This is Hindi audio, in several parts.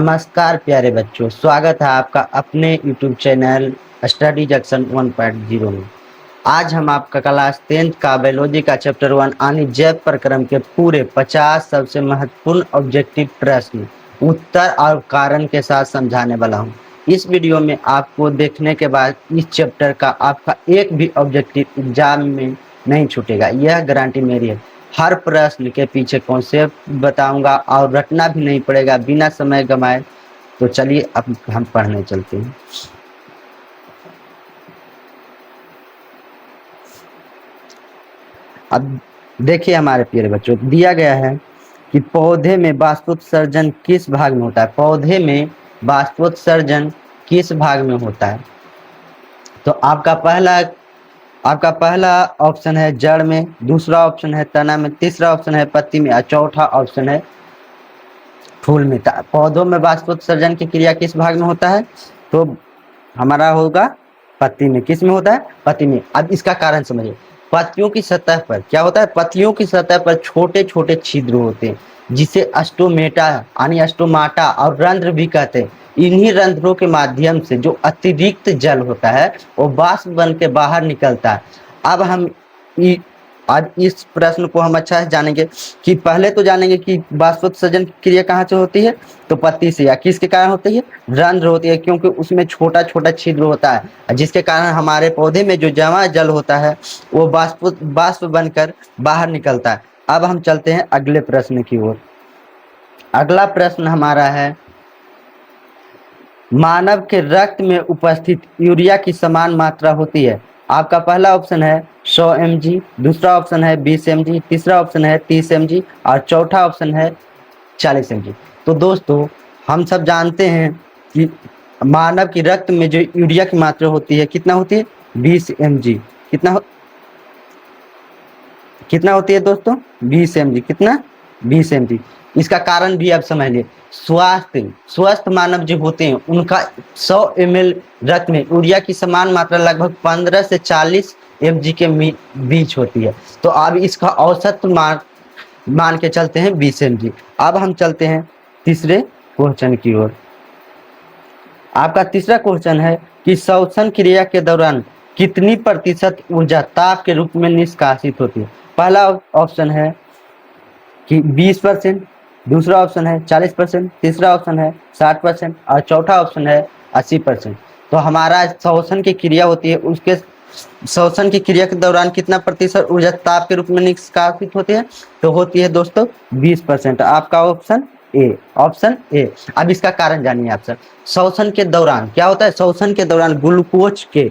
नमस्कार प्यारे बच्चों, स्वागत है आपका अपने YouTube चैनल स्टडी जंक्शन 1.0 में। आज हम आपका क्लास 10th का बायोलॉजी का चैप्टर 1 यानी जैव प्रक्रम के पूरे 50 सबसे महत्वपूर्ण ऑब्जेक्टिव प्रश्न उत्तर और कारण के साथ समझाने वाला हूं। इस वीडियो में आपको देखने के बाद इस चैप्टर का आपका एक भी ऑब्जेक्टिव एग्जाम में नहीं छूटेगा, यह गारंटी मेरी है। हर प्रश्न के पीछे कॉन्सेप्ट बताऊंगा और रटना भी नहीं पड़ेगा बिना समय गंवाए। तो चलिए अब हम पढ़ने चलते हैं। अब देखिए हमारे प्यारे बच्चों, दिया गया है कि पौधे में बाष्पोत्सर्जन किस भाग में होता है। पौधे में बाष्पोत्सर्जन किस भाग में होता है? तो आपका पहला ऑप्शन है जड़ में, दूसरा ऑप्शन है तना में, तीसरा ऑप्शन है पत्ती में और चौथा ऑप्शन है फूल में। पौधों में बाष्पोत्सर्जन की क्रिया किस भाग में होता है? तो हमारा होगा पत्ती में। किस में होता है? पत्ती में। अब इसका कारण समझिए। पत्तियों की सतह पर क्या होता है? पत्तियों की सतह पर छोटे छोटे छिद्र होते हैं जिसे अस्टोमेटा यानी अस्टोमाटा और रंध्र भी कहते हैं। इन्हीं रंध्रों के माध्यम से जो अतिरिक्त जल होता है वो वाष्प बन के बाहर निकलता है। अब हम आज इस प्रश्न को हम अच्छा से जानेंगे कि पहले तो जानेंगे कि बाष्पोत्सर्जन की क्रिया कहाँ से होती है। तो पत्ती से। या किसके कारण होती है? रंध्र होती है, क्योंकि उसमें छोटा छोटा छिद्र होता है जिसके कारण हमारे पौधे में जो जमा जल होता है वो बाष्प बनकर बाहर निकलता है। अब हम चलते हैं अगले प्रश्न की ओर। अगला प्रश्न हमारा है, मानव के रक्त में उपस्थित यूरिया की समान मात्रा होती है। आपका पहला ऑप्शन है 100 mg, दूसरा ऑप्शन है 20 mg, तीसरा ऑप्शन है 30 mg और चौथा ऑप्शन है 40 mg। तो दोस्तों हम सब जानते हैं कि मानव की रक्त में जो यूरिया की मात्रा होती है कितना होती है? 20 mg। कितना होती है दोस्तों? 20 mg। कितना? 20 mg। इसका कारण भी आप समझ लिए। स्वस्थ मानव जो होते हैं उनका 100 ml रक्त में यूरिया की समान मात्रा लगभग 15 से 40 mg के बीच होती है। तो अब इसका औसत मान के चलते हैं 20 mg। अब हम चलते हैं तीसरे क्वेश्चन की ओर। आपका तीसरा क्वेश्चन है कि श्वसन क्रिया के दौरान कितनी प्रतिशत ऊर्जा ताप के रूप में निष्कासित होती है। पहला ऑप्शन है कि 20%, दूसरा ऑप्शन है 40%, तीसरा ऑप्शन है 60% और चौथा ऑप्शन है 80%। तो हमारा श्वसन की क्रिया होती है, उसके श्वसन की क्रिया के दौरान कितना प्रतिशत ऊर्जा ताप के रूप में निष्कासित होती है? तो होती है दोस्तों 20%। आपका ऑप्शन ए। अब इसका कारण जानिए आप सर। श्वसन के दौरान क्या होता है? श्वसन के दौरान ग्लूकोज के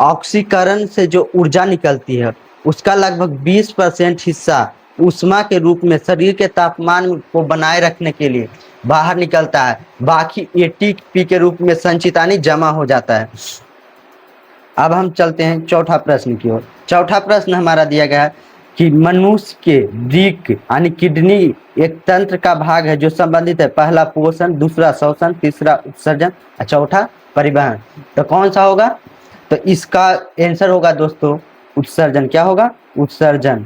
ऑक्सीकरण से जो ऊर्जा निकलती है उसका लगभग 20% हिस्सा ऊष्मा के रूप में शरीर के तापमान को बनाए रखने के लिए बाहर निकलता है। बाकी एटीपी के रूप में संचित यानी जमा हो जाता है। अब हम चलते हैं चौथा प्रश्न की ओर। चौथा प्रश्न हमारा दिया गया है कि मनुष्य के वृक्क यानी किडनी एक तंत्र का भाग है जो संबंधित है। पहला पोषण, दूसरा श्वसन, तीसरा उत्सर्जन और चौथा परिवहन। तो कौन सा होगा? तो इसका आंसर होगा दोस्तों उत्सर्जन। क्या होगा? उत्सर्जन।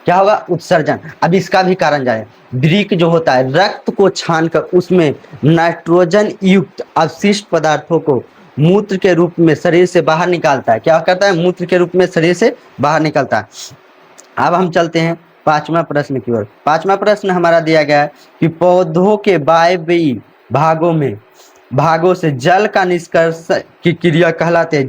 क्या होगा? उत्सर्जन। अब इसका भी कारण जाए। वृक्क जो होता है रक्त को छानकर उसमें नाइट्रोजन युक्त अवशिष्ट पदार्थों को मूत्र के रूप में शरीर से बाहर निकालता है। क्या करता है? मूत्र के रूप में शरीर से बाहर निकलता है। अब हम चलते हैं पांचवा प्रश्न की ओर। पांचवा प्रश्न हमारा दिया गया है कि पौधों के वायवीय भागों से जल का निष्कर्ष की क्रिया कहलाते हैं।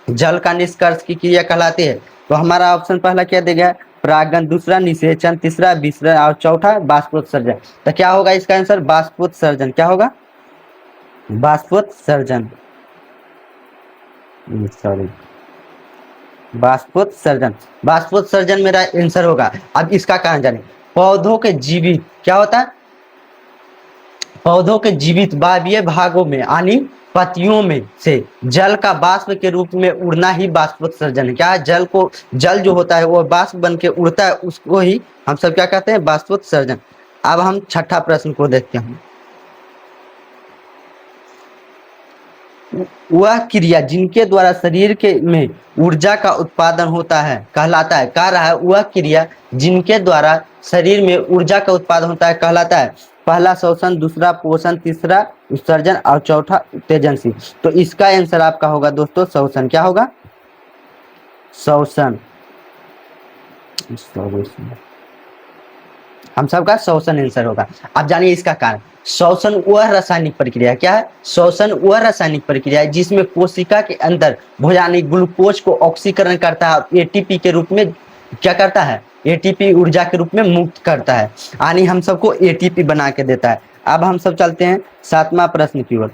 जल का निष्कर्ष की क्रिया कहलाती है। तो हमारा ऑप्शन पहला क्या दिया गया? परागण, दूसरा निषेचन, तीसरा विसरण और चौथा बाष्पोत्सर्जन। तो क्या होगा इसका आंसर? बाष्पोत्सर्जन। क्या होगा? बाष्पोत्सर्जन। सॉरी, बाष्पोत्सर्जन मेरा आंसर होगा। अब इसका कारण जाने। पौधों के जीवित क्या होता है? पौधों के जीवित वायवीय भागों में यानी पत्तियों में से जल का वाष्प के रूप में उड़ना ही बाष्पोत्सर्जन है। क्या है? जल जो होता है वो वाष्प बन के उड़ता है, उसको ही हम सब क्या कहते हैं? बाष्पोत्सर्जन। अब हम छठा प्रश्न को देखते हैं। वह क्रिया जिनके द्वारा शरीर के में ऊर्जा का उत्पादन होता है कहलाता है। कह रहा है वह क्रिया जिनके द्वारा शरीर में ऊर्जा का उत्पादन होता है कहलाता है। पहला श्वसन, दूसरा पोषण, तीसरा उत्सर्जन और चौथा उत्तेजनशील। तो इसका आंसर आपका होगा दोस्तों श्वसन। क्या होगा? श्वसन। हम सबका श्वसन आंसर होगा। अब जानिए इसका कारण। श्वसन वह रासायनिक प्रक्रिया, क्या है? श्वसन वह रासायनिक प्रक्रिया है जिसमें कोशिका के अंदर भोजन ग्लूकोज को ऑक्सीकरण करता है और एटीपी के रूप में क्या करता है? एटीपी ऊर्जा के रूप में मुक्त करता है, यानी हम सबको एटीपी बना के देता है। अब हम सब चलते हैं 7वां प्रश्न की ओर।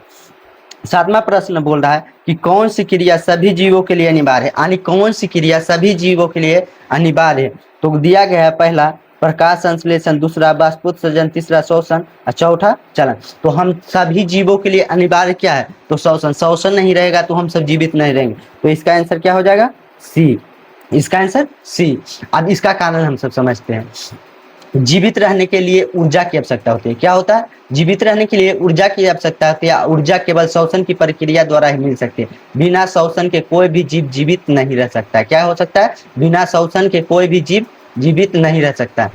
7वां प्रश्न बोल रहा है कि कौन सी क्रिया सभी जीवों के लिए अनिवार्य है, यानी कौन सी क्रिया सभी जीवों के लिए अनिवार्य है। तो दिया गया है पहला प्रकाश संश्लेषण, दूसरा बाष्पोत्सर्जन, तीसरा श्वसन और चौथा चलन। तो हम सभी जीवों के लिए अनिवार्य क्या है? तो श्वसन। श्वसन नहीं रहेगा तो हम सब जीवित नहीं रहेंगे। तो इसका आंसर क्या हो जाएगा? सी। इसका आंसर सी। अब इसका कारण हम सब समझते हैं। जीवित रहने के लिए ऊर्जा की आवश्यकता होती है। क्या होता है? जीवित रहने के लिए ऊर्जा की आवश्यकता होती है। ऊर्जा केवल श्वसन की प्रक्रिया द्वारा ही मिल सकती है। बिना श्वसन के कोई भी जीव जीवित नहीं रह सकता। क्या हो सकता है? बिना श्वसन के कोई भी जीव जीवित नहीं रह सकता।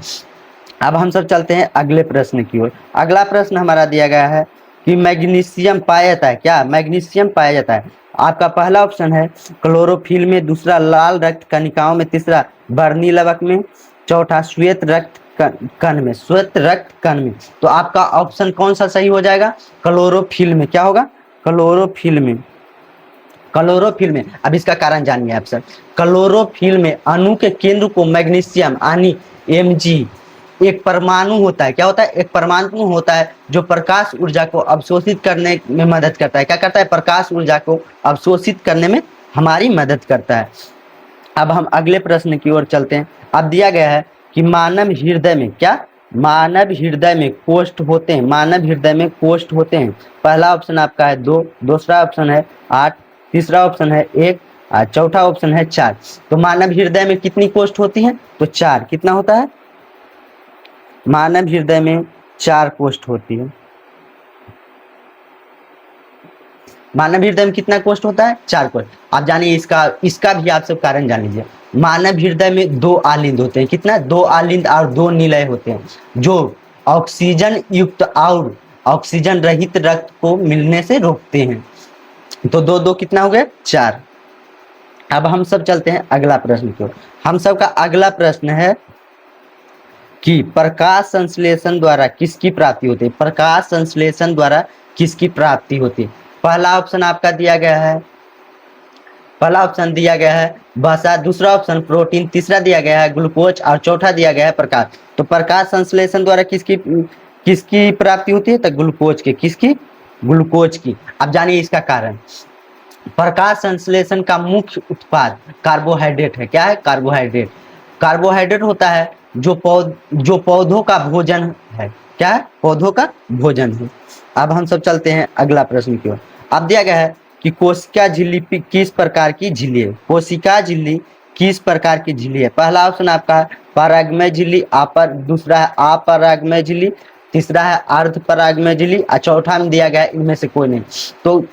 अब हम सब चलते हैं अगले प्रश्न की ओर। अगला प्रश्न हमारा दिया गया है कि मैग्नीशियम पाया जाता है। क्या? मैग्नीशियम पाया जाता है। आपका पहला ऑप्शन है क्लोरोफिल में, दूसरा लाल रक्त कणिकाओं में, तीसरा बर्नी लवक में, चौथा श्वेत रक्त कण में। श्वेत रक्त कण में। तो आपका ऑप्शन कौन सा सही हो जाएगा? क्लोरोफिल में। क्या होगा? क्लोरोफिल में। क्लोरोफिल में। अब इसका कारण जानिए आप सर। क्लोरोफिल में अणु के केंद्र को मैग्नीशियम यानी Mg एक परमाणु होता है। क्या होता है? एक परमाणु होता है जो प्रकाश ऊर्जा को अवशोषित करने में मदद करता है। क्या करता है? प्रकाश ऊर्जा को अवशोषित करने में हमारी मदद करता है। अब हम अगले प्रश्न की ओर चलते हैं। अब दिया गया है कि मानव हृदय में, क्या? मानव हृदय में कोष्ठ होते हैं। मानव हृदय में कोष्ठ होते हैं। पहला ऑप्शन आपका है 2, दूसरा ऑप्शन है 8, तीसरा ऑप्शन है 1 और चौथा ऑप्शन है 4। तो मानव हृदय में कितनी कोष्ठ होती है? तो 4। कितना होता है? मानव हृदय में 4 कोष्ठ होती है। मानव हृदय में कितना कोष्ठ होता है? 4 कोष्ठ। आप जानिए इसका भी आप सब कारण जान लीजिए। मानव हृदय में 2 आलिंद होते हैं। कितना? 2 आलिंद और 2 निलय होते हैं जो ऑक्सीजन युक्त और ऑक्सीजन रहित रक्त को मिलने से रोकते हैं। तो 2 2 कितना हो गया? 4। अब हम सब चलते हैं अगला प्रश्न की ओर। हम सब का अगला प्रश्न है कि प्रकाश संश्लेषण द्वारा किसकी प्राप्ति होती है? प्रकाश संश्लेषण द्वारा किसकी प्राप्ति होती है? पहला ऑप्शन आपका दिया गया है, पहला ऑप्शन दिया गया है वसा, दूसरा ऑप्शन प्रोटीन, तीसरा दिया गया है ग्लूकोज और चौथा दिया गया है प्रकाश। तो प्रकाश संश्लेषण द्वारा किसकी प्राप्ति होती है? तो ग्लूकोज की। किसकी? ग्लूकोज की। अब जानिए इसका कारण। प्रकाश संश्लेषण का मुख्य उत्पाद कार्बोहाइड्रेट है। क्या है? कार्बोहाइड्रेट। कार्बोहाइड्रेट होता है जो पौधों का भोजन है। क्या है? पौधों का भोजन है। अब हम सब चलते हैं अगला प्रश्न की ओर। अब दिया गया है कि कोशिका झिल्ली किस प्रकार की झिल्ली है? कोशिका झिल्ली किस प्रकार की झिल्ली है? पहला ऑप्शन आपका है परागमय झिल्ली, दूसरा है अपरागमय झिल्ली, तीसरा है अर्ध परागमय झिल्ली और चौथा में दिया गया है इनमें से कोई नहीं। तो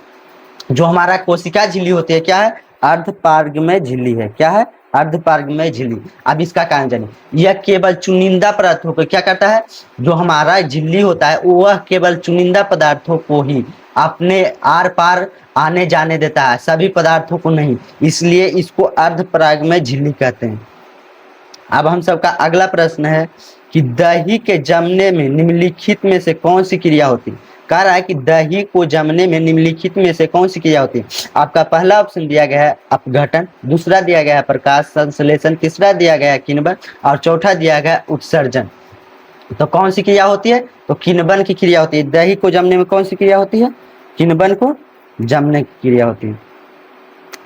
जो हमारा कोशिका झिल्ली होती है क्या है? अर्धपार्गमय झिल्ली है। क्या है? अर्धपार्गमय झिल्ली। अब इसका कारण जानिए। यह केवल चुनिंदा पदार्थों को क्या करता है? जो हमारा झिल्ली होता है वह केवल चुनिंदा पदार्थों को ही अपने आर पार आने जाने देता है, सभी पदार्थों को नहीं। इसलिए इसको अर्धपरागमय झिल्ली कहते हैं। अब हम सबका अगला प्रश्न है कि दही के जमने में निम्नलिखित में से कौन सी क्रिया होती है? कह रहा है कि दही को जमने में निम्नलिखित में से कौन सी क्रिया होती है? आपका पहला ऑप्शन दिया गया है अपघटन, दूसरा दिया गया है प्रकाश संश्लेषण, तीसरा दिया गया है किण्वन और चौथा दिया गया है उत्सर्जन। तो कौन सी क्रिया होती है? तो किण्वन की क्रिया होती है। दही को जमने में कौन सी क्रिया होती है? किण्वन को जमने की क्रिया होती है।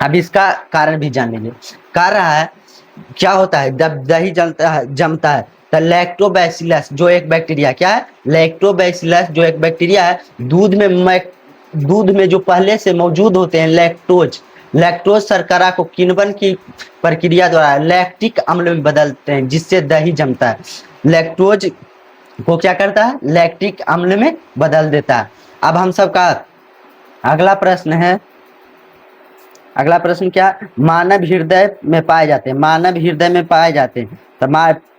अब इसका कारण भी जान लीजिए। कह रहा है क्या होता है जब दही जमता है तो लैक्टोबैसिलस जो एक बैक्टीरिया, क्या है? लैक्टोबैसिलस जो एक बैक्टीरिया है दूध में जो पहले से मौजूद होते हैं लैक्टोज शर्करा को किण्वन की प्रक्रिया द्वारा लैक्टिक अम्ल में बदलते हैं जिससे दही जमता है। लैक्टोज को क्या करता है? लैक्टिक अम्ल में बदल देता है। अब हम सबका अगला प्रश्न है अगला प्रश्न क्या, मानव हृदय में पाए जाते हैं, मानव हृदय में पाए जाते हैं। तो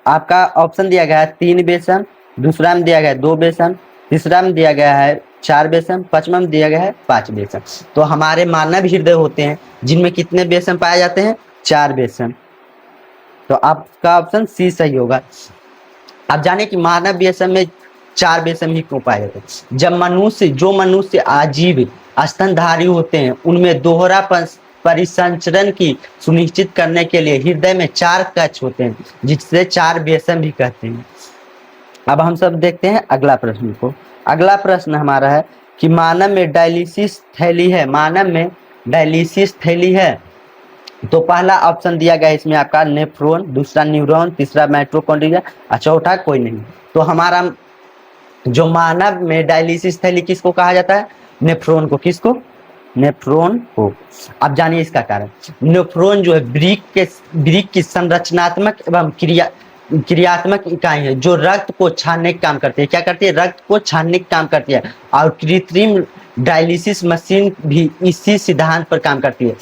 आपका ऑप्शन दिया गया है 3 बेसन, दूसरा में दिया गया है 2 बेसन, तीसरा में दिया गया है 4 बेसन, पांचवा में दिया गया है 5 बेसन। तो हमारे मानव हृदय होते हैं जिनमें कितने बेसन पाए जाते हैं, 4 बेसन। तो आपका ऑप्शन सी सही होगा। आप जाने कि मानव बेसन में 4 बेसन ही क्यों पाए जाते हैं। जब मनुष्य आजीव स्तनधारी होते हैं उनमें दोहरा परिसंचरण की सुनिश्चित करने के लिए हृदय में 4 कक्ष होते हैं जिससे 4 बेसन भी कहते हैं। अब हम सब देखते हैं अगला प्रश्न को। अगला प्रश्न हमारा है कि मानव में डायलिसिस थैली है, मानव में डायलिसिस थैली है। तो पहला ऑप्शन दिया गया इसमें आपका नेफ्रॉन, दूसरा न्यूरॉन, तीसरा माइटोकॉन्ड्रिया और चौथा कोई नहीं। तो हमारा जो मानव में डायलिसिस थैली किसको कहा जाता है, नेफ्रॉन को। किसको, नेफ्रॉन को। अब जानिए इसका कारण। नेफ्रॉन जो है वृक्क की संरचनात्मक एवं क्रियात्मक इकाई है जो रक्त को छानने का काम करती है। क्या करती है, रक्त को छानने का काम करती है। और कृत्रिम डायलिसिस मशीन भी इसी सिद्धांत पर काम करती है।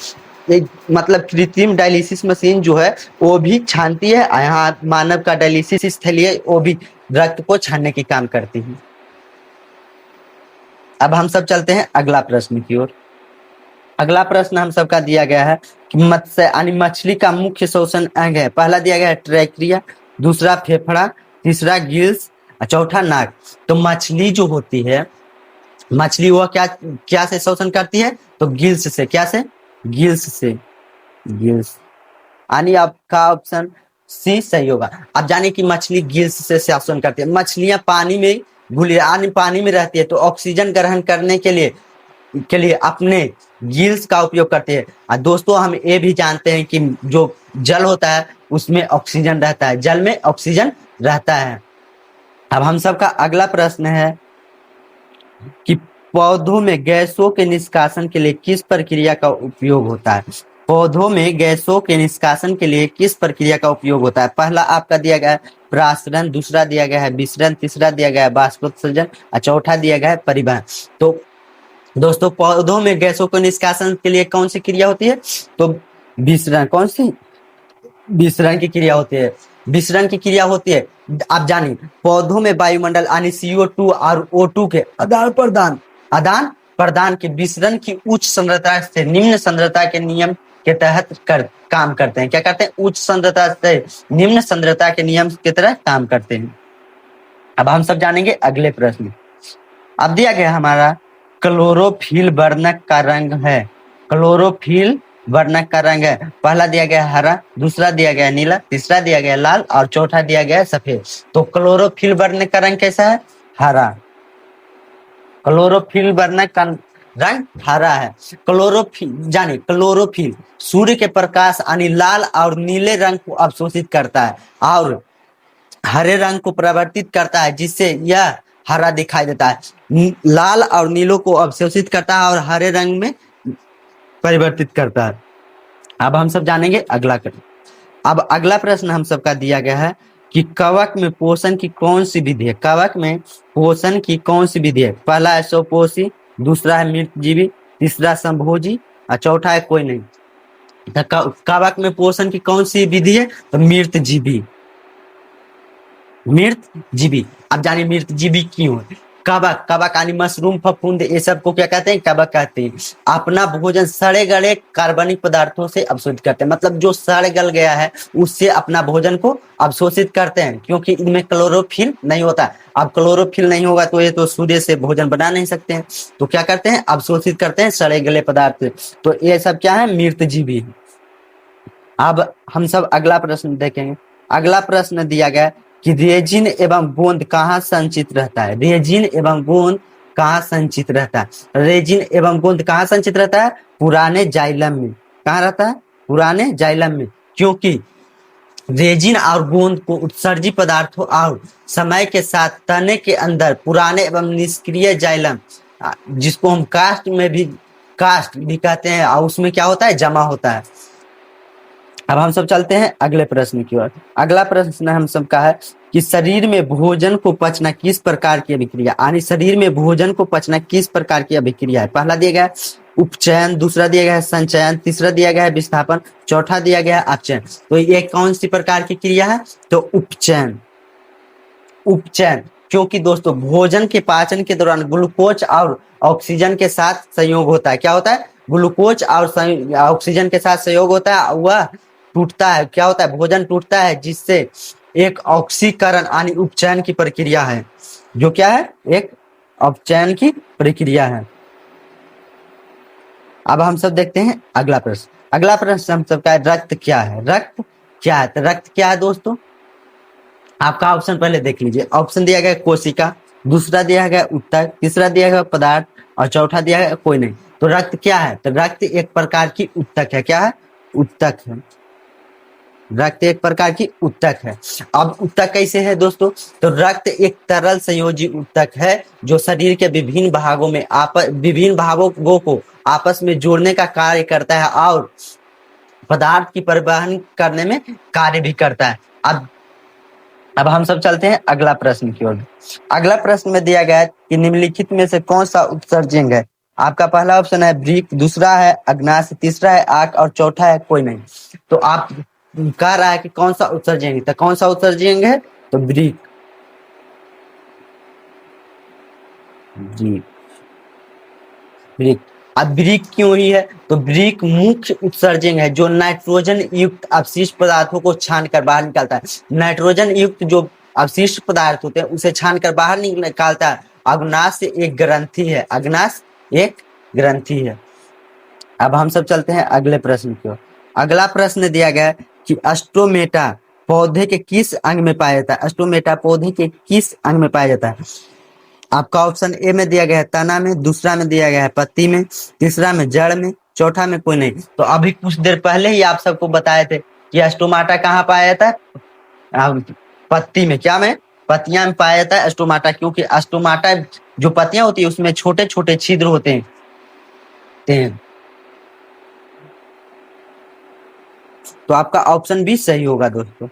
मतलब कृत्रिम डायलिसिस मशीन जो है वो भी छानती है, यहाँ मानव का डायलिसिस थैली है वो भी रक्त को छानने की काम करती है। अब हम सब चलते हैं अगला प्रश्न की ओर। अगला प्रश्न हम सबका दिया गया है कि मत्स्य यानी मछली का मुख्य श्वसन अंग है। पहला दिया गया है ट्रैकिया, दूसरा फेफड़ा, तीसरा गिल्स और चौथा नाक। तो मछली जो होती है, मछली वह क्या से श्वसन करती है, तो गिल्स से। क्या से, गिल्स से, गिल्स। यानी आपका ऑप्शन सी सही होगा। आप जाने कि मछली गिल्स से श्वसन करती है। मछलियां पानी में पानी में रहती है तो ऑक्सीजन ग्रहण करने के लिए अपने गिल्स का उपयोग करते हैं। और दोस्तों हम ये भी जानते हैं कि जो जल होता है उसमें ऑक्सीजन रहता है, जल में ऑक्सीजन रहता है। अब हम सबका अगला प्रश्न है कि पौधों में गैसों के निष्कासन के लिए किस प्रक्रिया का उपयोग होता है। पौधों में गैसों के निष्कासन के लिए किस प्रक्रिया का उपयोग होता है। पहला आपका दिया गया है प्रासरण, दूसरा दिया गया है विसरण, तीसरा दिया गया है बाष्पोत्सर्जन और चौथा दिया गया है परिवहन। तो दोस्तों पौधों में गैसों के निष्कासन के लिए कौन सी क्रिया होती है, तो विसरण। कौन सी, विसरण की क्रिया होती है, विसरण की क्रिया होती है। आप जानिए पौधों में वायुमंडल यानी CO2 और O2 के आदान प्रदान के विसरण की उच्च सांद्रता से निम्न सांद्रता के नियम के तहत काम करते हैं। क्या करते हैं, उच्च सांद्रता से निम्न सांद्रता के नियम के तरह काम करते हैं। अब हम सब जानेंगे अगले प्रश्न। अब दिया गया हमारा क्लोरोफिल वर्णक का रंग है, क्लोरोफिल वर्णक का रंग है। पहला दिया गया हरा, दूसरा दिया गया नीला, तीसरा दिया गया लाल और चौथा दिया गया सफेद। तो क्लोरोफिल वर्णक का रंग कैसा है, हरा। क्लोरोफिल वर्णक का रंग हरा है। क्लोरोफिल जानिए, क्लोरोफिल सूर्य के प्रकाश यानी लाल और नीले रंग को अवशोषित करता है और हरे रंग को परिवर्तित करता है जिससे यह हरा दिखाई देता है। लाल और नीलों को अवशोषित करता है और हरे रंग में परिवर्तित करता है। अब हम सब जानेंगे अगला प्रश्न। अब अगला प्रश्न हम सबका दिया गया है कि कवक में पोषण की कौन सी विधि है। कवक में पोषण की कौन सी विधि है। पहला है स्वपोषी, दूसरा है मृतजीवी, तीसरा संभोजी और चौथा है कोई नहीं। कवक में पोषण की कौन सी विधि है, तो मृतजीवी, मृतजीवी। अब जानिए मृतजीवी क्यों है। कवक यानी मशरूम, फफूंद, ये सब को क्या कहते हैं, कवक कहते हैं। अपना भोजन सड़े गले कार्बनिक पदार्थों से अवशोषित करते हैं। मतलब जो सड़ गल गया है उससे अपना भोजन को अवशोषित करते हैं क्योंकि इनमें क्लोरोफिल नहीं होता। अब क्लोरोफिल नहीं होगा तो ये तो सूर्य से भोजन बना नहीं सकते हैं, तो क्या करते हैं, अवशोषित करते हैं सड़े गले पदार्थ। तो ये सब क्या है, मृतजीवी। अब हम सब अगला प्रश्न देखेंगे। अगला प्रश्न दिया गया कि रेजिन एवं गोंद कहाँ संचित रहता है। रेजिन एवं गोंद कहाँ संचित रहता है। रेजिन एवं गोंद कहाँ संचित रहता है, पुराने जाइलम में। कहाँ रहता है, पुराने जाइलम में। क्योंकि रेजिन और गोंद को उत्सर्जी पदार्थों और समय के साथ तने के अंदर पुराने एवं निष्क्रिय जाइलम, जिसको हम कास्ट भी कहते हैं, और उसमें क्या होता है, जमा होता है। अब हम सब चलते हैं अगले प्रश्न की ओर। अगला प्रश्न हम सबका है कि शरीर में भोजन को पचना किस प्रकार की अभिक्रिया, यानी शरीर में भोजन को पचना किस प्रकार की अभिक्रिया है। पहला दिया गया उपचयन, दूसरा दिया गया है संचयन, तीसरा दिया गया है विस्थापन, चौथा दिया गया है अपचयन। तो ये कौन सी प्रकार की क्रिया है? तो उपचयन। उपचयन, क्योंकि दोस्तों भोजन के पाचन के दौरान ग्लूकोज और ऑक्सीजन के साथ संयोग होता है। क्या होता है? ग्लूकोज और ऑक्सीजन के साथ संयोग होता है, वह टूटता है। क्या होता है? भोजन टूटता है, जिससे एक ऑक्सीकरण यानी उपचयन की प्रक्रिया है। जो क्या है? एक अपचयन की प्रक्रिया है। अब हम सब देखते हैं अगला प्रश्न। अगला प्रश्न हम सबका है, रक्त क्या है? रक्त क्या है? तो रक्त क्या है दोस्तों? आपका ऑप्शन पहले देख लीजिए। ऑप्शन दिया गया कोशिका, दूसरा दिया गया उत्तक, तीसरा दिया गया पदार्थ और चौथा दिया गया कोई नहीं। तो रक्त क्या है? तो रक्त एक प्रकार की उत्तक है। क्या है? उत्तक है। रक्त एक प्रकार की उत्तक है। अब उत्तक कैसे है दोस्तों? तो रक्त एक तरल संयोजी उत्तक है जो शरीर के विभिन्न भागों को आपस में जोड़ने का कार्य करता है और पदार्थ की परिवहन करने में कार्य भी करता है। अब हम सब चलते हैं अगला प्रश्न की ओर। अगला प्रश्न में दिया गया है कि निम्नलिखित में से कौन सा उत्सर्जक है? आपका पहला ऑप्शन है वृक्क, दूसरा है अग्नाशय, तीसरा है आंख और चौथा है कोई नहीं। तो आप कह रहा है कि कौन सा उत्सर्जक है? तो कौन सा उत्सर्जक है? तो वृक्क। जी, वृक्क। अब वृक्क क्यों ही है? तो वृक्क मुख्य उत्सर्जक है जो नाइट्रोजन युक्त अपशिष्ट पदार्थों को छान कर बाहर निकालता है। नाइट्रोजन युक्त जो अपशिष्ट पदार्थ होते हैं उसे छान कर बाहर निकालता है। अग्नाशय एक ग्रंथि है। अग्नाशय एक ग्रंथि है। अब हम सब चलते हैं अगले प्रश्न की ओर। अगला प्रश्न दिया गया है कि स्टोमेटा पौधे के किस अंग में पाया जाता है? स्टोमेटा पौधे के किस अंग में पाया जाता है? आपका ऑप्शन ए में दिया गया है तना में, दूसरा में दिया गया है पत्ती में, तीसरा में जड़ में, चौथा में कोई नहीं। तो अभी कुछ देर पहले ही आप सबको बताए थे कि स्टोमाटा कहाँ पाया जाता है? पत्ती में। क्या में? पत्तियां में पाया जाता है स्टोमाटा, क्योंकि स्टोमाटा जो पत्तियां होती है उसमें छोटे छोटे छिद्र होते हैं। तो आपका ऑप्शन बी सही होगा दोस्तों।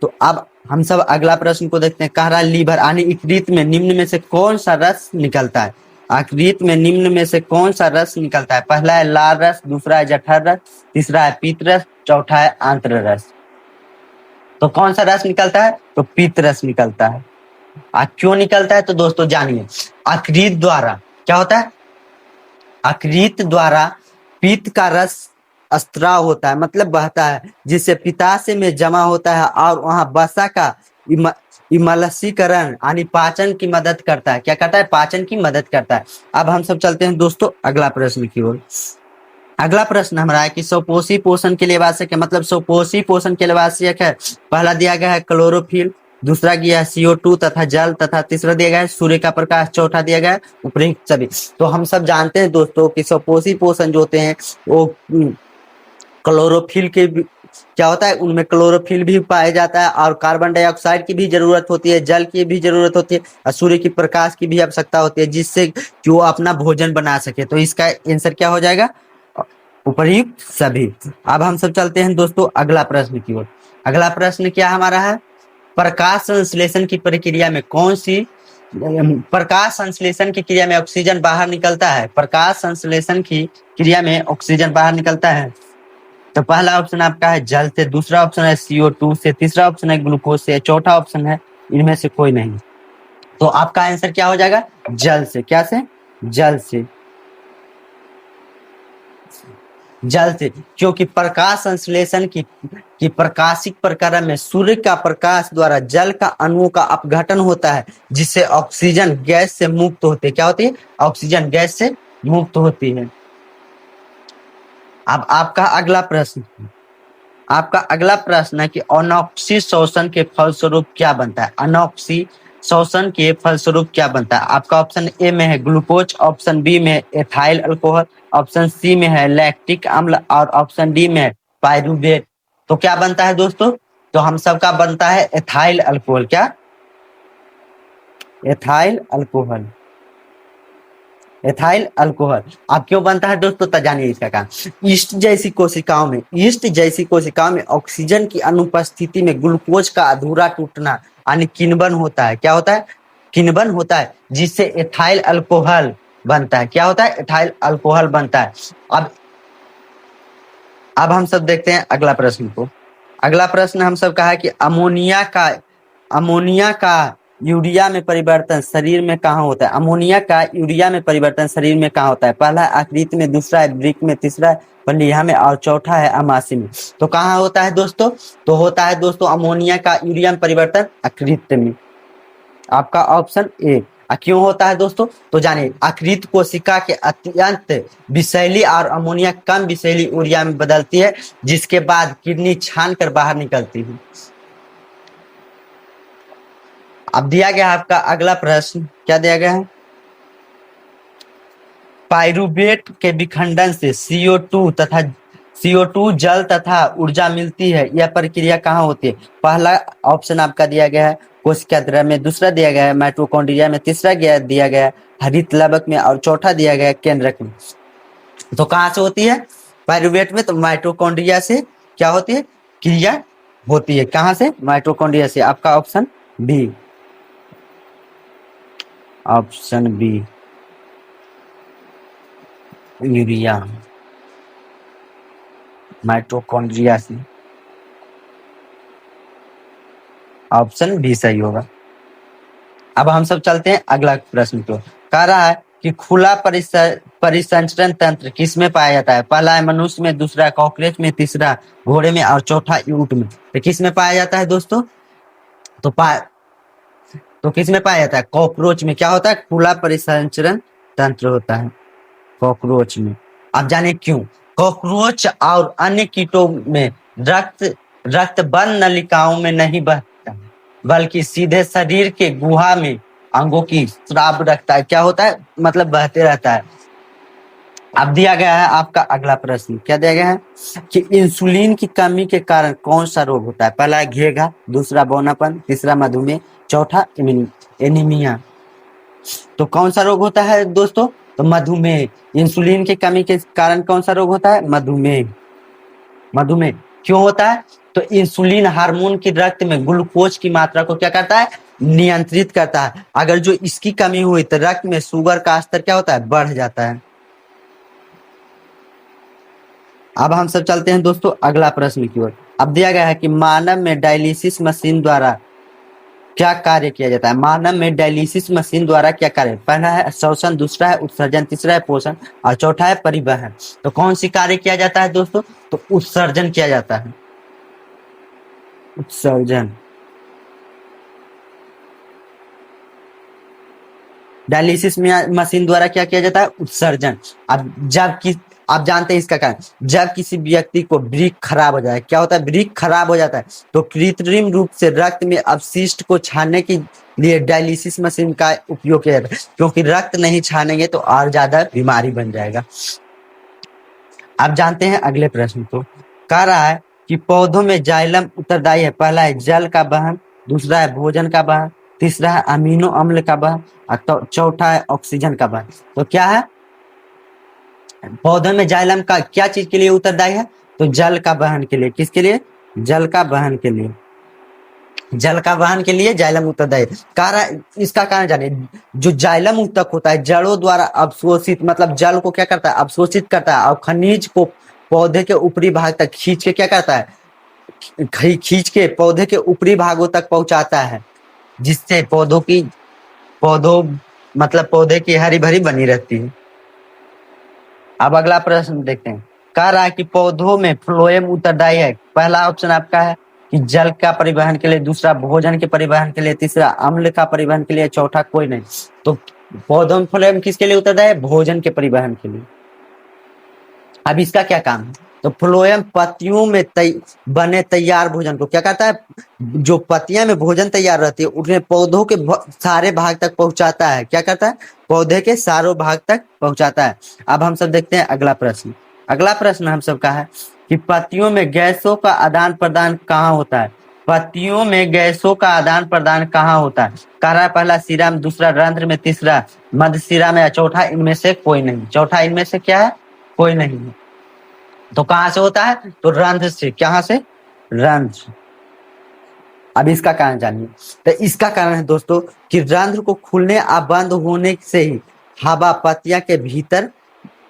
तो अब हम सब अगला प्रश्न को देखते हैं। कह रहा है लीवर यानी यकृत में निम्न में से कौन सा रस निकलता है? यकृत में निम्न में से कौन सा रस निकलता है? पहला है लाल रस, दूसरा है जठर रस, तीसरा है पीत रस, चौथा है आंत्र रस। तो कौन सा रस निकलता है? तो पीत रस निकलता है। क्यों निकलता है? तो दोस्तों जानिए। यकृत द्वारा क्या होता है? यकृत द्वारा पीत का रस स्त्राव होता है, मतलब बहता है, जिससे पित्ताशय में जमा होता है और वहां वसा का इमलसीकरण यानी पाचन की मदद करता है। क्या करता है? पाचन की मदद करता है। अब हम सब चलते हैं दोस्तों अगला प्रश्न की ओर। अगला प्रश्न हमारा है कि स्वपोषी पोषण के लिए आवश्यक है, मतलब स्वपोषी पोषण के लिए आवश्यक है। पहला दिया गया है क्लोरोफिल, दूसरा दिया है CO2 तथा जल, तथा तीसरा दिया गया है सूर्य का प्रकाश, चौथा दिया गया है उपयुक्त सभी। तो हम सब जानते हैं दोस्तों कि स्वपोषी पोषण जो होते हैं वो क्लोरोफिल के क्या होता है? उनमें क्लोरोफिल भी पाया जाता है और कार्बन डाइऑक्साइड की भी जरूरत होती है, जल की भी जरूरत होती है और सूर्य की प्रकाश की भी आवश्यकता होती है, जिससे जो अपना भोजन बना सके। तो इसका आंसर क्या हो जाएगा? उपयुक्त सभी। अब हम सब चलते हैं दोस्तों अगला प्रश्न की ओर। अगला प्रश्न क्या हमारा है? प्रकाश संश्लेषण की प्रक्रिया में कौन सी प्रकाश संश्लेषण की क्रिया में ऑक्सीजन बाहर निकलता है? प्रकाश संश्लेषण की क्रिया में ऑक्सीजन बाहर निकलता है। तो पहला ऑप्शन आपका है जल से, दूसरा ऑप्शन है CO2 से, तीसरा ऑप्शन है ग्लूकोज से, चौथा ऑप्शन है इनमें से कोई नहीं। तो आपका आंसर क्या हो जाएगा? जल से। क्या से? जल से। जल से, क्योंकि प्रकाश संश्लेषण की प्रकाशिक प्रक्रिया में सूर्य का प्रकाश द्वारा जल का अणुओं का अपघटन होता है, जिससे ऑक्सीजन गैस से मुक्त होती है। क्या होती है? ऑक्सीजन गैस से मुक्त होती है। अब आपका अगला प्रश्न है कि अनॉक्सी शोषण के फलस्वरूप क्या बनता है? अनॉक्सी शोषण के फलस्वरूप क्या बनता है? आपका ऑप्शन ए में है ग्लूकोज, ऑप्शन बी में एथाइल अल्कोहल, ऑप्शन सी में है लैक्टिक अम्ल और ऑप्शन डी में है पायरुवेट। तो क्या बनता है दोस्तों? तो हम सबका बनता है एथाइल अल्कोहल। क्या? Ethyl alcohol. Ethyl alcohol. अब क्यों बनता है दोस्तों? तो जानिए इसका कारण। ईस्ट जैसी कोशिकाओं में ऑक्सीजन की अनुपस्थिति में ग्लूकोज का अधूरा टूटना यानी किण्वन होता है। क्या होता है? किण्वन होता है, जिससे एथाइल अल्कोहल बनता है। क्या होता है? इथाइल अल्कोहल बनता है। अब अब हम सब देखते हैं अगला प्रश्न को। अगला प्रश्न हम सब का है कि अमोनिया का यूरिया में परिवर्तन शरीर में कहाँ होता है? अमोनिया का यूरिया में परिवर्तन शरीर में कहाँ होता है? पहला है आकृति में, दूसरा है वृक्क में, तीसरा है पलीहा में और चौथा है अमाशय में। तो कहाँ होता है दोस्तों? तो होता है दोस्तों अमोनिया का यूरिया में परिवर्तन आकृति में। आपका ऑप्शन ए। क्यों होता है दोस्तों? तो जानिए, आकृत कोशिका के अत्यंत विषैली और अमोनिया कम विषैली यूरिया में बदलती है, जिसके बाद किडनी छान कर बाहर निकलती है। अब दिया गया है आपका अगला प्रश्न, क्या दिया गया है? पाइरूवेट के विखंडन से CO2 जल तथा ऊर्जा मिलती है, यह प्रक्रिया कहाँ होती है? पहला ऑप्शन आपका दिया गया है कोशिका द्रव्य में, दूसरा दिया गया है माइटोकॉन्ड्रिया में, तीसरा दिया गया है हरित लवक में और चौथा दिया गया है केंद्रक में। तो कहाँ से होती है? पाइरूवेट में। तो माइटोकॉन्ड्रिया से क्या होती है? क्रिया होती है। कहाँ से? माइटोकॉन्ड्रिया से। आपका option B. Option B urea mitochondria से। ऑप्शन बी सही होगा। अब हम सब चलते हैं अगला प्रश्न को। कह रहा है कि खुला परिसंचरण तंत्र किस में पाया जाता है? पहला है मनुष्य में, दूसरा कॉकरोच में, तीसरा घोड़े में और चौथा ऊंट में। तो किस में पाया जाता है दोस्तों? तो तो किस में पाया जाता है? कॉकरोच में। क्या होता है? खुला परिसंचरण तंत्र होता है कॉकरोच में। अब जाने क्यों? कॉकरोच और अन्य कीटों में रक्त बंद नलिकाओं में नहीं बहता, बल्कि सीधे शरीर के गुहा में अंगों की स्राव रखता है। क्या होता है? मतलब बहते रहता है। अब दिया गया है आपका अगला प्रश्न, क्या दिया गया है कि इंसुलिन की कमी के कारण कौन सा रोग होता है? पहला है घेघा, दूसरा बौनापन, तीसरा मधुमेह, चौथा एनीमिया। तो कौन सा रोग होता है दोस्तों? तो मधुमेह। इंसुलिन की कमी के कारण कौन सा रोग होता है? मधुमेह। मधुमेह क्यों होता है? तो इंसुलिन हार्मोन की रक्त में ग्लूकोज की मात्रा को क्या करता है? नियंत्रित करता है। अगर जो इसकी कमी हुई तो रक्त में शुगर का स्तर क्या होता है? बढ़ जाता है। अब हम सब चलते हैं दोस्तों अगला प्रश्न की ओर। अब दिया गया है कि मानव में डायलिसिस मशीन द्वारा क्या कार्य किया जाता है? मानव में डायलिसिस मशीन द्वारा क्या कार्य? पहला है शोषण, दूसरा है उत्सर्जन, तीसरा है पोषण और चौथा है परिवहन। तो कौन सी कार्य किया जाता है दोस्तों? तो उत्सर्जन किया जाता है। उत्सर्जन। डायलिसिस मशीन द्वारा क्या किया जाता है? उत्सर्जन। आप जानते हैं इसका कारण, जब किसी व्यक्ति को वृक्क खराब हो जाए, क्या होता है? वृक्क खराब हो जाता है तो कृत्रिम रूप से रक्त में अपशिष्ट को छानने के लिए डायलिसिस मशीन का उपयोग किया जाता है, क्योंकि रक्त नहीं छानेंगे तो और ज्यादा बीमारी बन जाएगा। आप जानते हैं अगले प्रश्न को। कह रहा है कि पौधों में जाइलम उत्तरदायी है। पहला है जल का वहन, दूसरा है भोजन का वहन, तीसरा है अमीनो अम्ल का वहन और चौथा है ऑक्सीजन का वहन। तो क्या है? पौधों में जाइलम का क्या चीज के लिए उत्तरदायी है? तो जल का वहन के लिए। किसके लिए? जल का वहन के लिए। जल का वहन के लिए जाइलम उत्तरदायी। कारण, इसका कारण जानिए। जो जाइलम ऊतक होता है जड़ों द्वारा अवशोषित, मतलब जल को क्या करता है? अवशोषित करता है और खनिज को पौधे के ऊपरी भाग तक खींच के क्या करता है? खींच के पौधे के ऊपरी भागों तक पहुंचाता है, जिससे पौधों मतलब पौधे की हरी भरी बनी रहती है। अब अगला प्रश्न देखते हैं। कह रहा है कि पौधों में फ्लोएम उत्तरदायी है। पहला ऑप्शन आपका है कि जल का परिवहन के लिए, दूसरा भोजन के परिवहन के लिए, तीसरा अम्ल का परिवहन के लिए, चौथा कोई नहीं। तो पौधों में फ्लोएम किसके लिए उत्तरदायी है? भोजन के परिवहन के लिए। अब इसका क्या काम है? तो फ्लोएम पत्तियों में बने तैयार भोजन को क्या करता है? जो पत्तियां में भोजन तैयार रहती है उन्हें पौधों के सारे भाग तक पहुंचाता है। क्या करता है? पौधे के सारों भाग तक पहुंचाता है। अब हम सब देखते हैं अगला प्रश्न। अगला प्रश्न हम सबका है कि पत्तियों में गैसों का आदान प्रदान कहाँ होता है? पत्तियों में गैसों का आदान प्रदान कहाँ होता है? कह पहला सिरा में, दूसरा रंध्र में, तीसरा मध्य सिरा में, चौथा इनमें से कोई नहीं। चौथा इनमें से क्या है? कोई नहीं है। तो कहां से होता है? तो रंध्र से। कहां से? रंध्र। अब इसका कारण जानिए। तो इसका कारण है दोस्तों कि रंध्र को खुलने या बंद होने से ही हवा पत्तियां के भीतर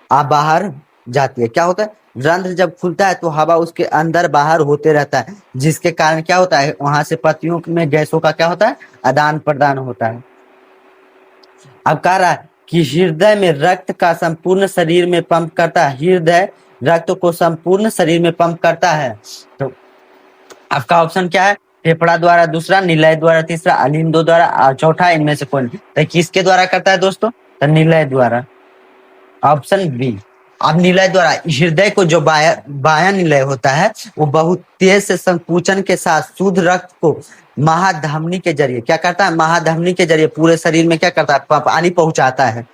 बाहर जाती है। क्या होता है, रंध्र जब खुलता है तो हवा उसके अंदर बाहर होते रहता है, जिसके कारण क्या होता है, वहां से पत्तियों में गैसों का क्या होता है, आदान प्रदान होता है। अब कह रहा है कि हृदय में रक्त का संपूर्ण शरीर में पंप करता है, हृदय रक्त को संपूर्ण शरीर में पंप करता है। तो आपका ऑप्शन क्या है, फेफड़ा द्वारा, दूसरा निलय द्वारा, तीसरा अलिंदो द्वारा और चौथा इनमें से कोई नहीं। तो किसके द्वारा करता है दोस्तों, तो निलय द्वारा, ऑप्शन बी। अब निलय द्वारा, हृदय को जो बाया निलय होता है वो बहुत तेज से संकुचन के साथ शुद्ध रक्त को महाधमनी के जरिए क्या करता है, महाधमनी के जरिए पूरे शरीर में क्या करता है, पानी पहुंचाता है।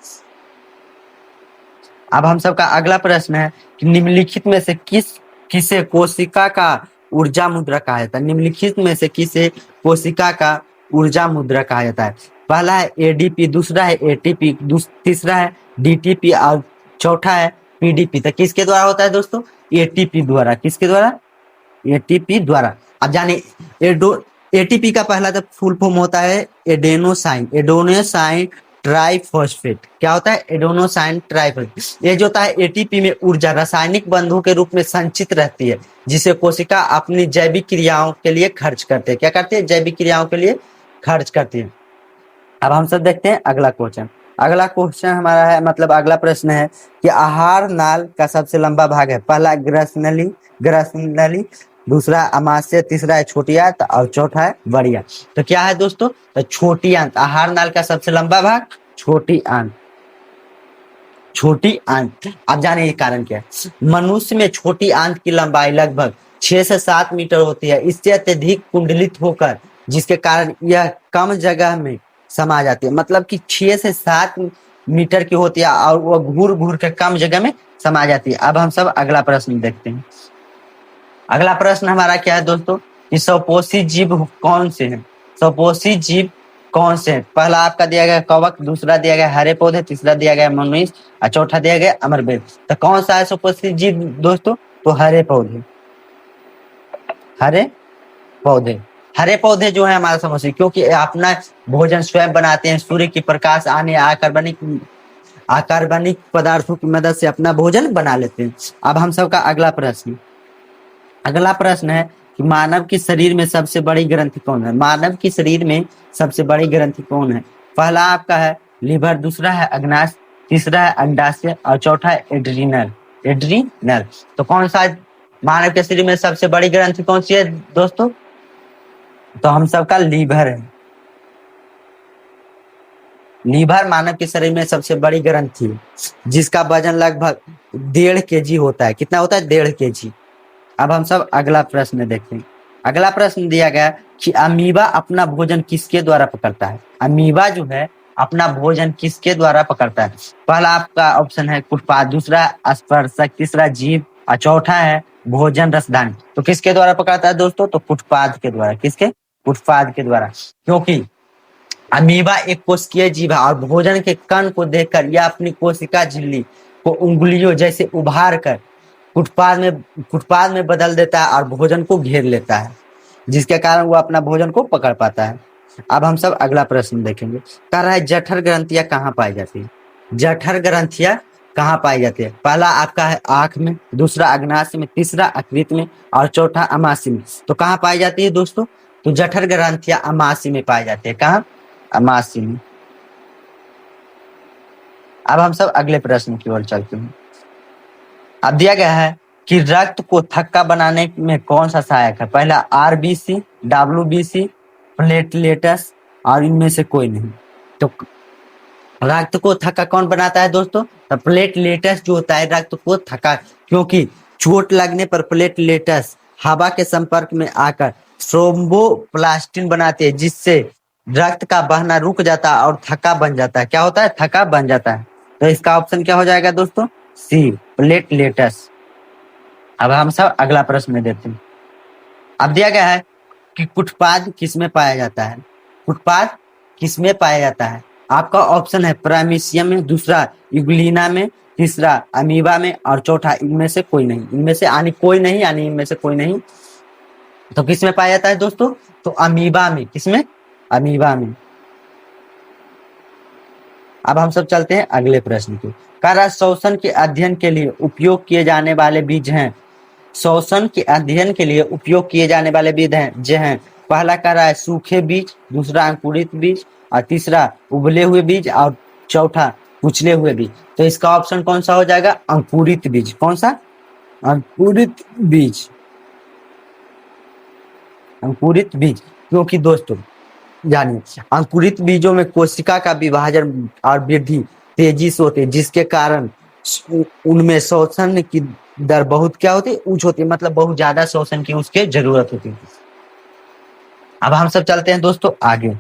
अब हम सबका अगला प्रश्न है कि निम्नलिखित में से किसे कोशिका का ऊर्जा मुद्रा कहा जाता है, निम्नलिखित में से किसे कोशिका का ऊर्जा मुद्रा कहा जाता है। पहला है एडीपी, दूसरा है एटीपी, तीसरा है डीटीपी और चौथा है पीडीपी। तो किसके द्वारा होता है दोस्तों, एटीपी द्वारा। किसके द्वारा, एटीपी द्वारा। अब जाने एटीपी का पहला तो फुल फॉर्म होता है एडेनोसाइन, एडेनोसाइन ट्राइफॉस्फेट। क्या होता है, एडेनोसाइन ट्राइफॉस्फेट। ये जो होता है एटीपी में ऊर्जा रासायनिक बंधों के रूप में संचित रहती है, जिसे कोशिका अपनी जैविक क्रियाओं के लिए खर्च करते हैं। क्या करते हैं, जैविक क्रियाओं के लिए खर्च करती है। अब हम सब देखते हैं अगला क्वेश्चन। अगला क्वेश्चन हमारा है, मतलब अगला प्रश्न है कि आहार नाल का सबसे लंबा भाग है। पहला ग्रसनली, ग्रसनली, दूसरा अमाशय, तीसरा है छोटी आंत और चौथा है बड़ी आंत। तो क्या है दोस्तों, तो छोटी आंत। आहार नाल का सबसे लंबा भाग छोटी आंत, छोटी आंत। अब जाने ये कारण क्या है, मनुष्य में छोटी आंत की लंबाई लगभग 6 से 7 मीटर होती है। इससे अत्यधिक कुंडलित होकर जिसके कारण यह कम जगह में समा जाती है, मतलब कि 6 से 7 मीटर की होती है और वह घूर घूर के कम जगह में समा जाती है। अब हम सब अगला प्रश्न देखते हैं। अगला प्रश्न हमारा क्या है दोस्तों, कि स्वपोषी जीव कौन से हैं, स्वपोषी जीव कौन से हैं। पहला आपका दिया गया कवक, दूसरा दिया गया हरे पौधे, तीसरा दिया गया मनुष्य और चौथा दिया गया अमरबेद। तो कौन सा है स्वपोषी जीव दोस्तों, तो हरे पौधे, हरे पौधे। हरे पौधे जो है हमारा समझिए, क्योंकि अपना भोजन स्वयं बनाते हैं, सूर्य की प्रकाश आने अकार्बनिक पदार्थों की मदद से अपना भोजन बना लेते हैं। अब हम सबका अगला प्रश्न, अगला प्रश्न है कि मानव के शरीर में सबसे बड़ी ग्रंथि कौन है, मानव के शरीर में सबसे बड़ी ग्रंथि कौन है। पहला आपका है लीवर, दूसरा है अग्नाशय, तीसरा है अंडाशय और चौथा है एड्रीनल, एड्रीनल। तो कौन सा मानव के शरीर में सबसे बड़ी ग्रंथि कौन सी है दोस्तों, तो हम सबका लीवर है। लीवर मानव के शरीर में सबसे बड़ी ग्रंथि है, जिसका वजन लगभग 1.5 kg होता है। कितना होता है, 1.5 kg। अब हम सब अगला प्रश्न देखते हैं। अगला प्रश्न दिया गया कि अमीबा अपना भोजन किसके द्वारा पकड़ता है। अमीबा जो है अपना भोजन किसके द्वारा पकड़ता है। पहला आपका ऑप्शन है कुटपाद, दूसरा स्पर्शक, तीसरा जीभ और चौथा है भोजन रसदानी। तो किसके द्वारा पकड़ता है दोस्तों, तो कुटपाद के द्वारा। किसके, कुटपाद के द्वारा। क्योंकि अमीबा एक कोशिकीय जीव है और भोजन के कण को देखकर यह अपनी कोशिका झिल्ली को उंगलियों जैसे उभार कर कुटपाद में बदल देता है और भोजन को घेर लेता है, जिसके कारण वो अपना भोजन को पकड़ पाता है। अब हम सब अगला प्रश्न देखेंगे। कह रहा है जठर ग्रंथियां कहाँ पाई जाती है, जठर ग्रंथियां कहाँ पाई जाती है। पहला आपका है आंख में, दूसरा अग्नाशय में, तीसरा अकृत में और चौथा अमाशय में। तो कहाँ पाई जाती है दोस्तों, तो जठर ग्रंथियां अमाशय में पाई जाती है। कहाँ, अमाशय में। अब हम सब अगले प्रश्न की ओर चलते हैं। अब दिया गया है कि रक्त को थक्का बनाने में कौन सा सहायक है। पहला आरबीसी, डब्ल्यूबीसी, प्लेटलेटस और इनमें से कोई नहीं। तो रक्त को थक्का कौन बनाता है दोस्तों, तो प्लेटलेटस जो होता है रक्त को थक्का, क्योंकि चोट लगने पर प्लेटलेटस हवा के संपर्क में आकर थ्रोम्बोप्लास्टिन बनाते हैं, जिससे रक्त का बहना रुक जाता है और थक्का बन जाता है। क्या होता है, थक्का बन जाता है। तो इसका ऑप्शन क्या हो जाएगा दोस्तों, सी, प्लेटलेटस। अब हम सब अगला प्रश्न देते हैं। अब दिया गया है कि कुटपाद किसमें पाया जाता है, कुटपाद किसमें पाया जाता है। आपका ऑप्शन है प्राइमेशियम में, दूसरा यूग्लिना में, तीसरा अमीबा में और चौथा इनमें से कोई नहीं। इनमें से यानी कोई नहीं, यानी इनमें से कोई नहीं। तो किसमें पाया जाता है दोस्तों, तो अमीबा में। किसमें, अमीबा में। अब हम सब चलते हैं अगले प्रश्न की। कह रहा है शोषण के अध्ययन के लिए उपयोग किए जाने वाले बीज हैं। शोषण के अध्ययन के लिए उपयोग किए जाने वाले बीज हैं जो हैं, पहला कह रहा है सूखे बीज, दूसरा अंकुरित बीज, और तीसरा उबले हुए बीज, और चौथा कुचले हुए बीज। तो इसका ऑप्शन कौन सा हो जाएगा? अंकुरित बीज। कौन सा? अंकुरित बीज। अंकुरित बीज, क्योंकि दोस्तों जानिए अंकुरित बीजों में कोशिका का विभाजन और वृद्धि तेजी से होती है, जिसके कारण उनमें शोषण की दर बहुत क्या होती है? उच्च होती है, मतलब बहुत ज्यादा शोषण की उसके जरूरत होती है। अब हम सब चलते हैं दोस्तों आगे।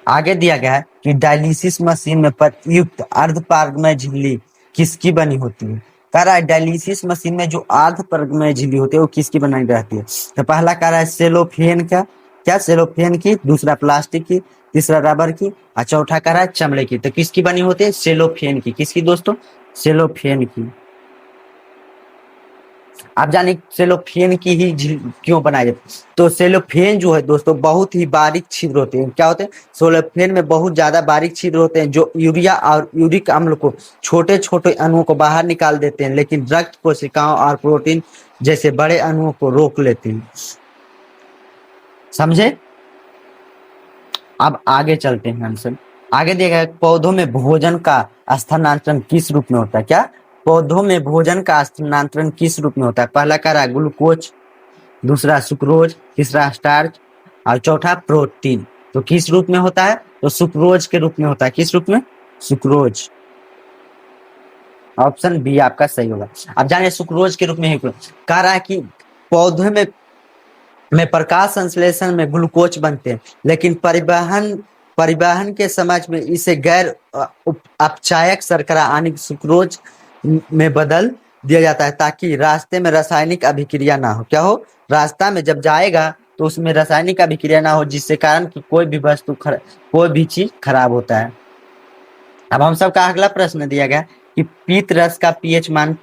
आगे दिया गया है कि डायलिसिस मशीन में प्रयुक्त अर्धपारगमय झिल्ली किसकी बनी होती है? कह रहा है डायलिसिस मशीन में जो अर्धपारगमय झिल्ली होती है वो किसकी बनाई रहती है? तो पहला कह रहा है सेलोफेन का, क्या सेलोफेन की, दूसरा प्लास्टिक की, तीसरा रबर की, और चौथा कह रहा है चमड़े की। तो किसकी बनी होती है? सेलोफेन की। किसकी दोस्तों? सेलोफेन की। आप जाने सेलोफेन की ही क्यों बनाई जाती है? तो सेलोफेन जो है दोस्तों बहुत ही बारीक छिद्र होते हैं। क्या होते हैं? सेलोफेन में बहुत ज्यादा बारीक छिद्र होते हैं जो यूरिया और यूरिक अम्ल को, छोटे छोटे अणुओं को बाहर निकाल देते हैं, लेकिन रक्त कोशिकाओं और प्रोटीन जैसे बड़े अणुओं को रोक लेते हैं। समझे? अब आगे चलते हैं हम सब। आगे देखा है पौधों में भोजन का स्थानांतरण किस रूप में होता है? क्या? पौधों में भोजन का स्थानांतरण किस रूप में होता है? पहला कह रहा है ग्लूकोज, दूसरा सुक्रोज, तीसरा स्टार्च, और चौथा प्रोटीन। तो किस रूप में होता है? तो सुक्रोज के रूप में होता है। किस रूप में? सुक्रोज। ऑप्शन बी आपका सही होगा। अब जानिए सुक्रोज के रूप में कह रहा है कि पौधे में प्रकाश संश्लेषण में ग्लूकोज बनते हैं, लेकिन परिवहन परिवहन के समय में इसे गैर अपचायक शर्करा यानी सुक्रोज में बदल दिया जाता है, ताकि रास्ते में रासायनिक अभिक्रिया ना हो। क्या हो? रास्ता में जब जाएगा तो उसमें रासायनिक अभिक्रिया ना हो, जिससे कारण कि कोई भी वस्तु कोई भी चीज खराब होता है। अब हम सबका अगला प्रश्न दिया गया कि पीत रस का पीएच मान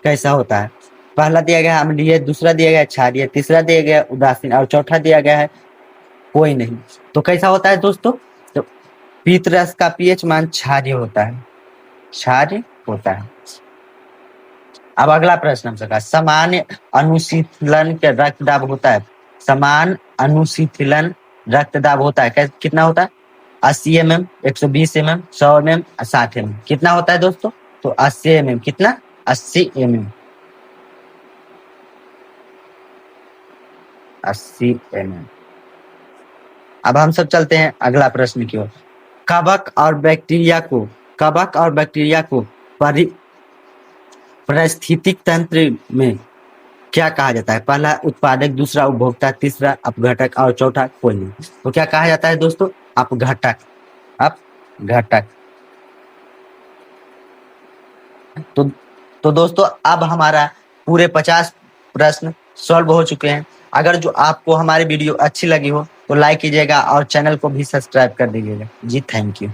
कैसा होता है? पहला दिया गया है अम्लीय, दूसरा दिया गया है क्षारीय, तीसरा दिया गया है उदासीन, और चौथा दिया गया है कोई नहीं। तो कैसा होता है दोस्तों? तो पीत रस का पीएच मान क्षारीय होता है। क्षारीय होता है। अब अगला प्रश्न हम सबका सामान्य अनुशीतलन के रक्तदाब होता है। समान अनुशीतलन रक्तदाब होता है कितना होता है? 80 mm, 120 mm, 100 mm, 60 mm। कितना होता है दोस्तों? तो 80 mm। कितना? 80 mm। 80 mm। अब हम सब चलते हैं अगला प्रश्न की ओर। कवक और बैक्टीरिया को पारिस्थितिक तंत्र में क्या कहा जाता है? पहला उत्पादक, दूसरा उपभोक्ता, तीसरा अपघटक, और चौथा कोई नहीं। तो क्या कहा जाता है दोस्तों? अपघटक। अपघटक। तो दोस्तों अब हमारा पूरे 50 प्रश्न सॉल्व हो चुके हैं। अगर जो आपको हमारी वीडियो अच्छी लगी हो तो लाइक कीजिएगा और चैनल को भी सब्सक्राइब कर दीजिएगा। जी थैंक यू।